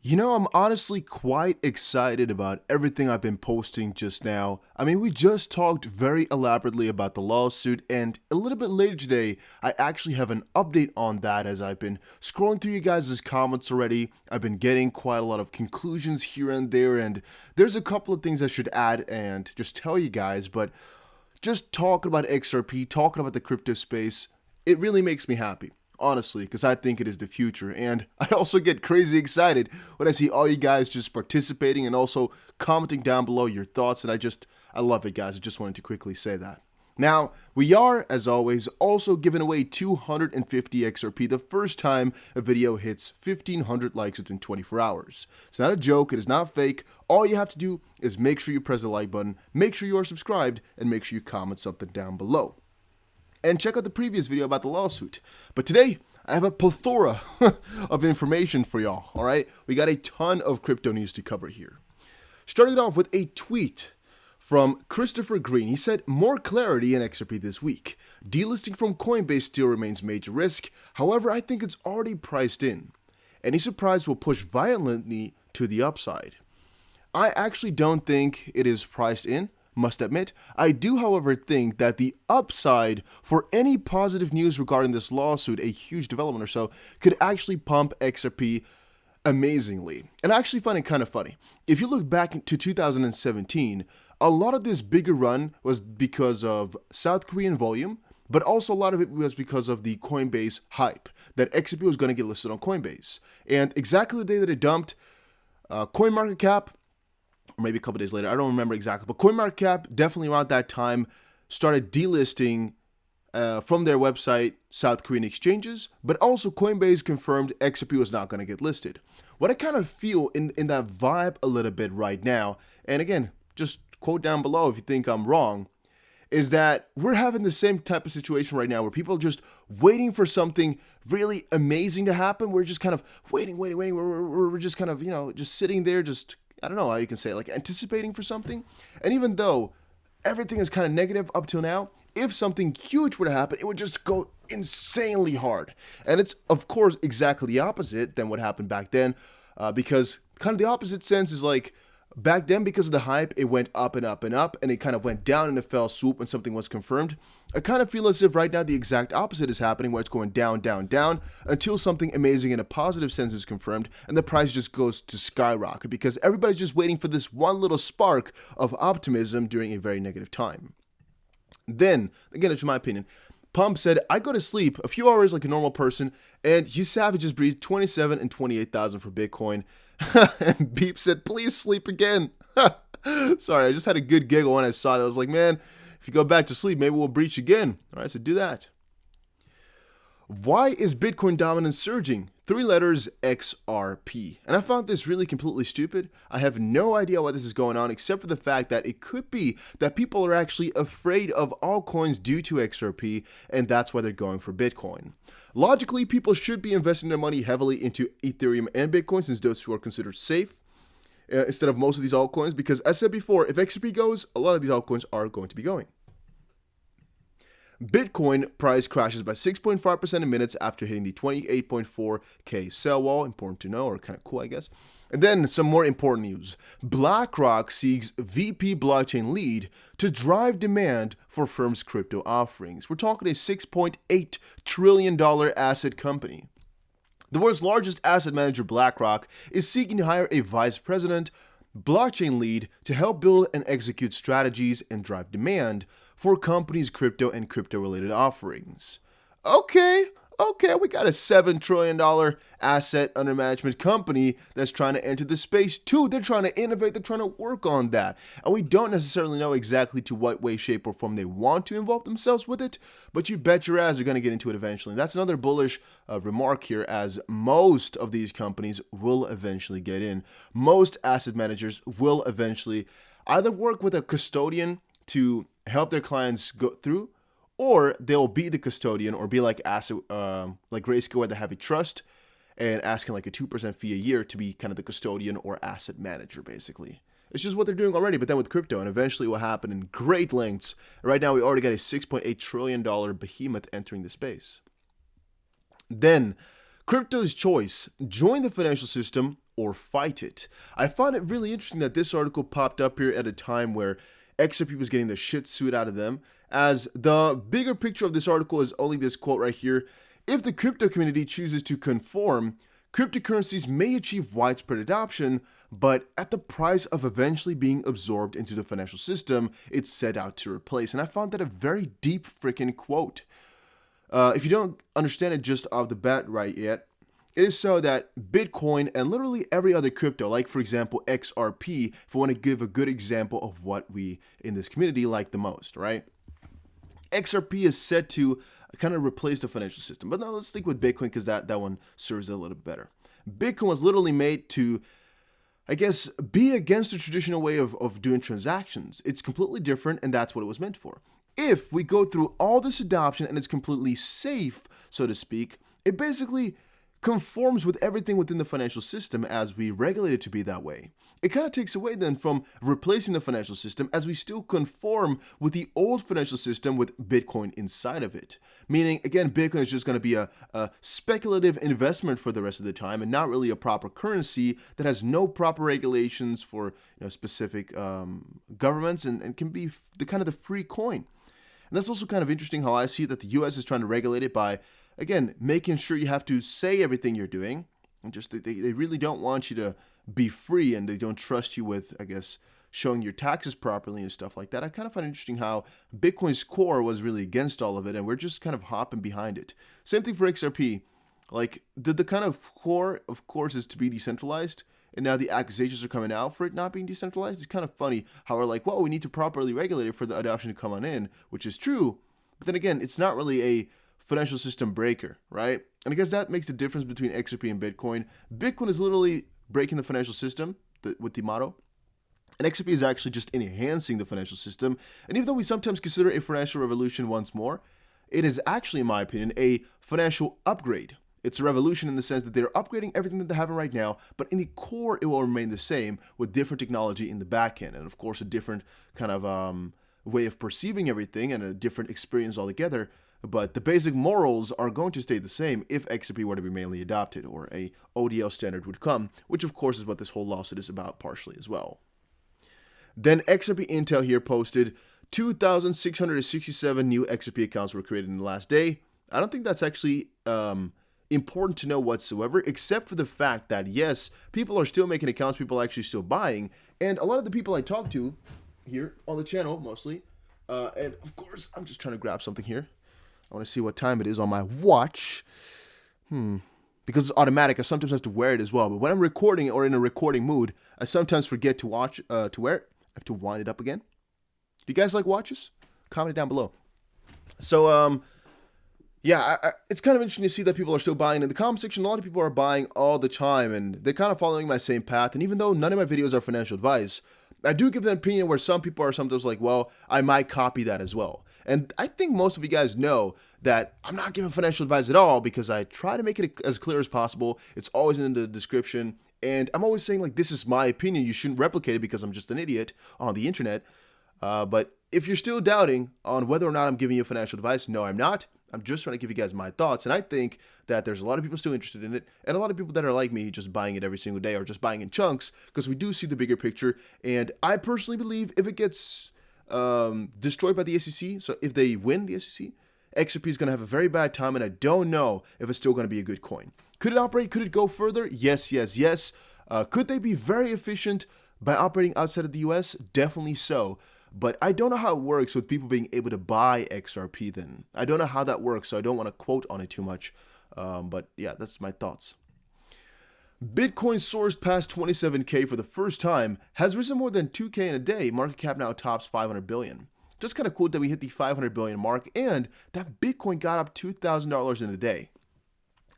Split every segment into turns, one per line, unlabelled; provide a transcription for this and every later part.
I'm honestly quite excited about everything I've been posting just now. I mean, we just talked very elaborately about the lawsuit, and a little bit later today, I actually have an update on that as I've been scrolling through you guys' comments already. I've been getting quite a lot of conclusions here and there, and there's a couple of things I should add and just tell you guys, but just talking about XRP, talking about the crypto space, it really makes me happy. Honestly, because I think it is the future. And I also get crazy excited when I see all you guys just participating and also commenting down below your thoughts. And I love it, guys. I just wanted to quickly say that. Now, we are, as always, also giving away 250 XRP the first time a video hits 1,500 likes within 24 hours. It's not a joke. It is not fake. All you have to do is make sure you press the like button, make sure you are subscribed, and make sure you comment something down below. And check out the previous video about the lawsuit. But today, I have a plethora of information for y'all, all right? We got a ton of crypto news to cover here. Starting off with a tweet from Christopher Green. He said, more clarity in XRP this week. Delisting from Coinbase still remains major risk. However, I think it's already priced in. Any surprise will push violently to the upside. I actually don't think it is priced in. Must admit, I do, however, think that the upside for any positive news regarding this lawsuit, a huge development or so, could actually pump XRP amazingly. And I actually find it kind of funny. If you look back to 2017, a lot of this bigger run was because of South Korean volume, but also a lot of it was because of the Coinbase hype that XRP was going to get listed on Coinbase. And exactly the day that it dumped, CoinMarketCap, or maybe a couple days later, I don't remember exactly, but CoinMarketCap definitely around that time started delisting from their website South Korean exchanges, but also Coinbase confirmed XRP was not going to get listed. What I kind of feel in that vibe a little bit right now, and again, just quote down below if you think I'm wrong, is that we're having the same type of situation right now where people are just waiting for something really amazing to happen. We're just kind of waiting. We're just kind of, just sitting there, just I don't know how you can say it, like anticipating for something. And even though everything is kind of negative up till now, if something huge were to happen, it would just go insanely hard. And it's, of course, exactly the opposite than what happened back then, because kind of the opposite sense is like, back then, because of the hype, it went up and up and up, and it kind of went down in a fell swoop when something was confirmed. I kind of feel as if right now the exact opposite is happening, where it's going down, down, down, until something amazing in a positive sense is confirmed, and the price just goes to skyrocket, because everybody's just waiting for this one little spark of optimism during a very negative time. Then, again, it's my opinion, Pump said, I go to sleep a few hours like a normal person, and you savages breathe 27 and 28,000 for Bitcoin. And Beep said, please sleep again. Sorry, I just had a good giggle when I saw that. I was like, man, if you go back to sleep, maybe we'll breach again. All right, so do that. Why is Bitcoin dominance surging? 3 letters XRP. And I found this really completely stupid. I have no idea why this is going on, except for the fact that it could be that people are actually afraid of altcoins due to XRP, and that's why they're going for Bitcoin. Logically, people should be investing their money heavily into Ethereum and Bitcoin, since those two are considered safe, instead of most of these altcoins, because as said before, if XRP goes, a lot of these altcoins are going to be going. Bitcoin price crashes by 6.5% in minutes after hitting the 28.4K sell wall. Important to know, or kind of cool, I guess. And then some more important news. BlackRock seeks VP blockchain lead to drive demand for firm's crypto offerings. We're talking a $6.8 trillion asset company. The world's largest asset manager, BlackRock, is seeking to hire a vice president, blockchain lead to help build and execute strategies and drive demand for companies' crypto and crypto-related offerings. Okay, we got a $7 trillion asset under management company that's trying to enter the space too. They're trying to innovate, they're trying to work on that. And we don't necessarily know exactly to what way, shape, or form they want to involve themselves with it, but you bet your ass they're going to get into it eventually. That's another bullish remark here, as most of these companies will eventually get in. Most asset managers will eventually either work with a custodian to help their clients go through, or they'll be the custodian, or be like asset, like Grayscale, where they have a trust and asking like a 2% fee a year to be kind of the custodian or asset manager, basically. It's just what they're doing already, but then with crypto, and eventually it will happen in great lengths. Right now, we already got a $6.8 trillion behemoth entering the space. Then, crypto's choice: join the financial system or fight it. I found it really interesting that this article popped up here at a time where XRP was getting the shit suit out of them, as the bigger picture of this article is only this quote right here. If the crypto community chooses to conform, cryptocurrencies may achieve widespread adoption, but at the price of eventually being absorbed into the financial system it's set out to replace. And I found that a very deep freaking quote. If you don't understand it just off the bat right yet, it is so that Bitcoin and literally every other crypto, like for example XRP, if I want to give a good example of what we in this community like the most, right? XRP is set to kind of replace the financial system. But no, let's stick with Bitcoin because that one serves it a little bit better. Bitcoin was literally made to, I guess, be against the traditional way of doing transactions. It's completely different, and that's what it was meant for. If we go through all this adoption and it's completely safe, so to speak, it basically conforms with everything within the financial system as we regulate it to be that way. It kind of takes away then from replacing the financial system as we still conform with the old financial system with Bitcoin inside of it. Meaning, again, Bitcoin is just going to be a speculative investment for the rest of the time and not really a proper currency that has no proper regulations for specific governments and can be the kind of the free coin. And that's also kind of interesting how I see that the US is trying to regulate it by, again, making sure you have to say everything you're doing. And just they really don't want you to be free, and they don't trust you with, I guess, showing your taxes properly and stuff like that. I kind of find it interesting how Bitcoin's core was really against all of it, and we're just kind of hopping behind it. Same thing for XRP. Like, the kind of core, of course, is to be decentralized, and now the accusations are coming out for it not being decentralized. It's kind of funny how we're like, well, we need to properly regulate it for the adoption to come on in, which is true. But then again, it's not really a financial system breaker, right? And I guess that makes the difference between XRP and Bitcoin. Bitcoin is literally breaking the financial system with the motto, and XRP is actually just enhancing the financial system. And even though we sometimes consider a financial revolution once more, it is actually, in my opinion, a financial upgrade. It's a revolution in the sense that they're upgrading everything that they have right now, but in the core, it will remain the same with different technology in the back end. And of course, a different kind of way of perceiving everything and a different experience altogether. But the basic morals are going to stay the same if XRP were to be mainly adopted, or a ODL standard would come, which of course is what this whole lawsuit is about partially as well. Then XRP Intel here posted 2,667 new XRP accounts were created in the last day. I don't think that's actually important to know whatsoever, except for the fact that yes, people are still making accounts, people are actually still buying, and a lot of the people I talk to here on the channel mostly, and of course I'm just trying to grab something here. I want to see what time it is on my watch. Because it's automatic, I sometimes have to wear it as well. But when I'm recording or in a recording mood, I sometimes forget to wear it. I have to wind it up again. Do you guys like watches? Comment it down below. So, yeah, it's kind of interesting to see that people are still buying. In the comment section, a lot of people are buying all the time, and they're kind of following my same path. And even though none of my videos are financial advice, I do give an opinion where some people are sometimes like, well, I might copy that as well. And I think most of you guys know that I'm not giving financial advice at all because I try to make it as clear as possible. It's always in the description. And I'm always saying, like, this is my opinion. You shouldn't replicate it because I'm just an idiot on the internet. But if you're still doubting on whether or not I'm giving you financial advice, no, I'm not. I'm just trying to give you guys my thoughts. And I think that there's a lot of people still interested in it, and a lot of people that are like me, just buying it every single day or just buying in chunks, because we do see the bigger picture. And I personally believe if it gets destroyed by the SEC, so if they win the SEC, XRP is going to have a very bad time, and I don't know if it's still going to be a good coin. Could it operate? Could it go further? Yes, yes, yes. Could they be very efficient by operating outside of the US? Definitely so. But I don't know how it works with people being able to buy XRP then. I don't know how that works, so I don't want to quote on it too much. But yeah, that's my thoughts. Bitcoin soared past 27K for the first time, has risen more than 2K in a day. Market cap now tops 500 billion. Just kind of cool that we hit the 500 billion mark and that Bitcoin got up $2,000 in a day.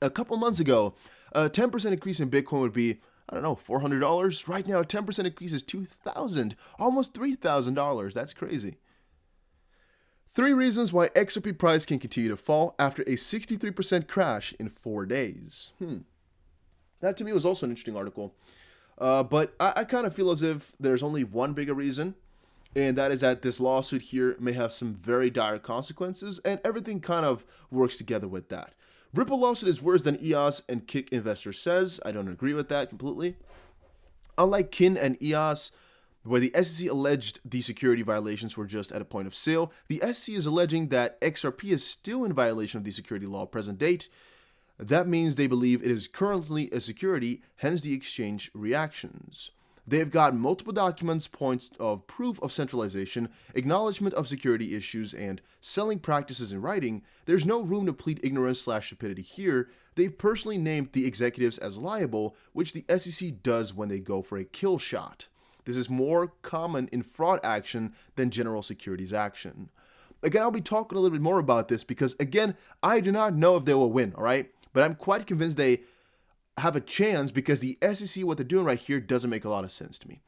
A couple months ago, a 10% increase in Bitcoin would be, I don't know, $400. Right now, a 10% increase is $2,000, almost $3,000. That's crazy. 3 reasons why XRP price can continue to fall after a 63% crash in 4 days. That to me was also an interesting article. But I kind of feel as if there's only one bigger reason, and that is that this lawsuit here may have some very dire consequences, and everything kind of works together with that. Ripple lawsuit is worse than EOS and Kick investor says. I don't agree with that completely. Unlike Kin and EOS, where the SEC alleged the security violations were just at a point of sale, the SEC is alleging that XRP is still in violation of the security law present date. That means they believe it is currently a security, hence the exchange reactions. They've got multiple documents, points of proof of centralization, acknowledgement of security issues, and selling practices in writing. There's no room to plead ignorance/stupidity here. They've personally named the executives as liable, which the SEC does when they go for a kill shot. This is more common in fraud action than general securities action. Again, I'll be talking a little bit more about this because, again, I do not know if they will win, all right? But I'm quite convinced they have a chance because the SEC, what they're doing right here, doesn't make a lot of sense to me.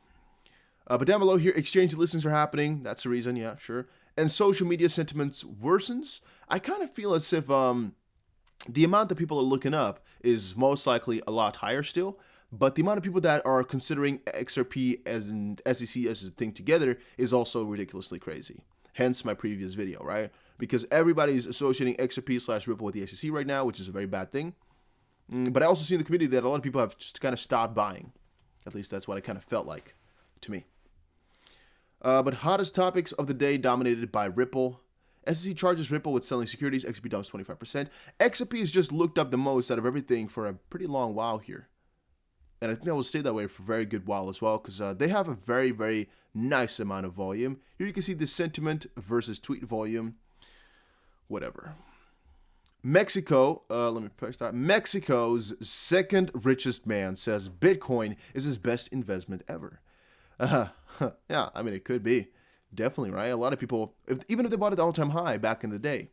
But down below here, exchange listings are happening. That's the reason, yeah, sure. And social media sentiments worsens. I kind of feel as if the amount that people are looking up is most likely a lot higher still. But the amount of people that are considering XRP as an SEC as a thing together is also ridiculously crazy. Hence my previous video, right? Because everybody's associating XRP/Ripple with the SEC right now, which is a very bad thing. But I also see in the community that a lot of people have just kind of stopped buying. At least that's what it kind of felt like to me. But hottest topics of the day dominated by Ripple. SEC charges Ripple with selling securities. XRP dumps 25%. XRP has just looked up the most out of everything for a pretty long while here. And I think that will stay that way for a very good while as well because they have a very, very nice amount of volume. Here you can see the sentiment versus tweet volume. Whatever. Mexico, let me press that. Mexico's second richest man says Bitcoin is his best investment ever. Yeah, I mean, it could be. Definitely, right? A lot of people, even if they bought it at the all-time high back in the day,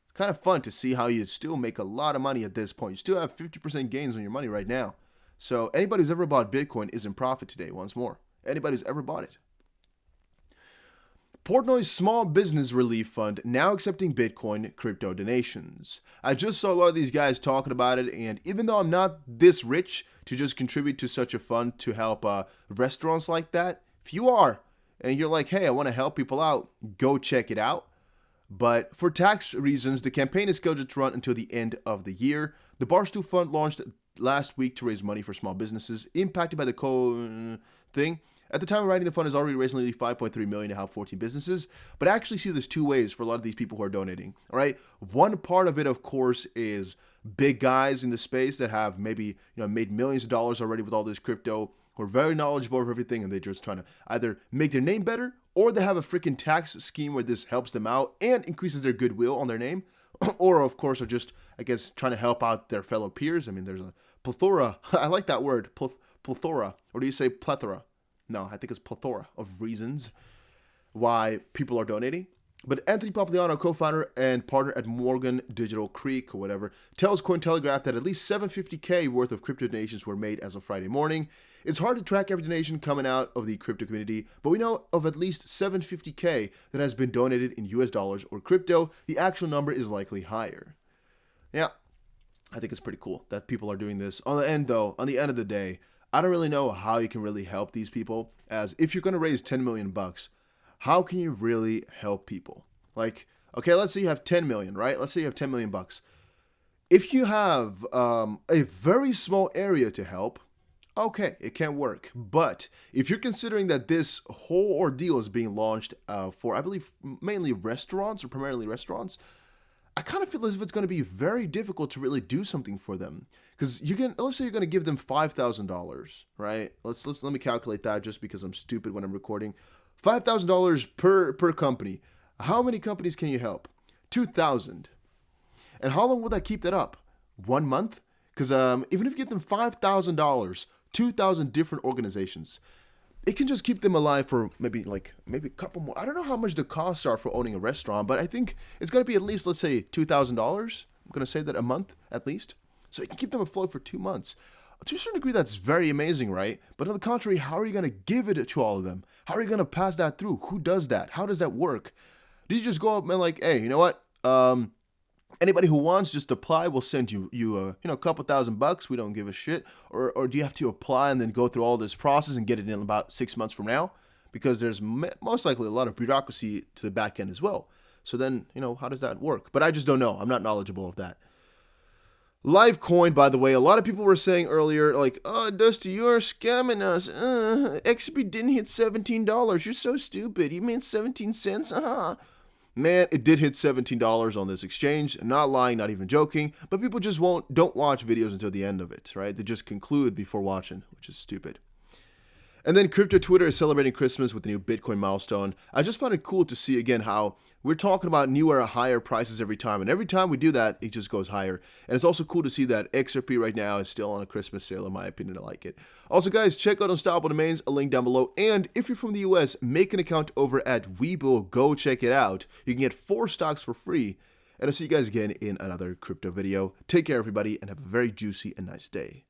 it's kind of fun to see how you still make a lot of money at this point. You still have 50% gains on your money right now. So anybody who's ever bought Bitcoin is in profit today, once more. Anybody who's ever bought it. Portnoy's Small Business Relief Fund now accepting Bitcoin crypto donations. I just saw a lot of these guys talking about it, and even though I'm not this rich to just contribute to such a fund to help restaurants like that, if you are, and you're like, hey, I want to help people out, go check it out. But for tax reasons, the campaign is scheduled to run until the end of the year. The Barstool Fund launched last week to raise money for small businesses impacted by the COVID thing. At the time of writing, the fund has already raised nearly $5.3 million to help 14 businesses. But I actually see there's two ways for a lot of these people who are donating. All right, one part of it, of course, is big guys in the space that have maybe made millions of dollars already with all this crypto, who are very knowledgeable of everything, and they're just trying to either make their name better or they have a freaking tax scheme where this helps them out and increases their goodwill on their name. Or, of course, are just, I guess, trying to help out their fellow peers. I mean, there's a plethora. I like that word, plethora. Or do you say plethora? No, I think it's plethora of reasons why people are donating. But Anthony Popliano, co-founder and partner at Morgan Digital Creek or whatever, tells Cointelegraph that at least $750K worth of crypto donations were made as of Friday morning. It's hard to track every donation coming out of the crypto community, but we know of at least $750K that has been donated in US dollars or crypto. The actual number is likely higher. Yeah, I think it's pretty cool that people are doing this. On the end of the day, I don't really know how you can really help these people, as if you're going to raise 10 million bucks, how can you really help people? Like, okay, let's say you have 10 million, right? Let's say you have 10 million bucks. If you have a very small area to help, okay, it can work. But if you're considering that this whole ordeal is being launched for, I believe, mainly restaurants or primarily restaurants, I kind of feel as if it's going to be very difficult to really do something for them. Because let's say you're going to give them $5,000, right? Let me calculate that just because I'm stupid when I'm recording. $5,000 per company. How many companies can you help? 2,000. And how long will that keep that up? 1 month? Because even if you give them $5,000, 2,000 different organizations, it can just keep them alive for maybe a couple more. I don't know how much the costs are for owning a restaurant, but I think it's going to be at least, let's say, $2,000. I'm going to say that a month at least. So it can keep them afloat for 2 months. To a certain degree, that's very amazing, right? But on the contrary, how are you going to give it to all of them? How are you going to pass that through? Who does that? How does that work? Do you just go up and like, hey, you know what? Anybody who wants, just apply. We'll send you a couple $1,000. We don't give a shit. Or do you have to apply and then go through all this process and get it in about 6 months from now? Because there's most likely a lot of bureaucracy to the back end as well. So then, how does that work? But I just don't know. I'm not knowledgeable of that. Livecoin, by the way, a lot of people were saying earlier, like, oh, Dusty, you're scamming us. XRP didn't hit $17. You're so stupid. You made 17 cents. Man, it did hit $17 on this exchange. Not lying, not even joking. But people just don't watch videos until the end of it, right? They just conclude before watching, which is stupid. And then crypto Twitter is celebrating Christmas with the new Bitcoin milestone. I just found it cool to see again how we're talking about newer, higher prices every time. And every time we do that, it just goes higher. And it's also cool to see that XRP right now is still on a Christmas sale, in my opinion. I like it. Also, guys, check out Unstoppable Domains, a link down below. And if you're from the US, make an account over at Webull. Go check it out. You can get 4 stocks for free. And I'll see you guys again in another crypto video. Take care, everybody, and have a very juicy and nice day.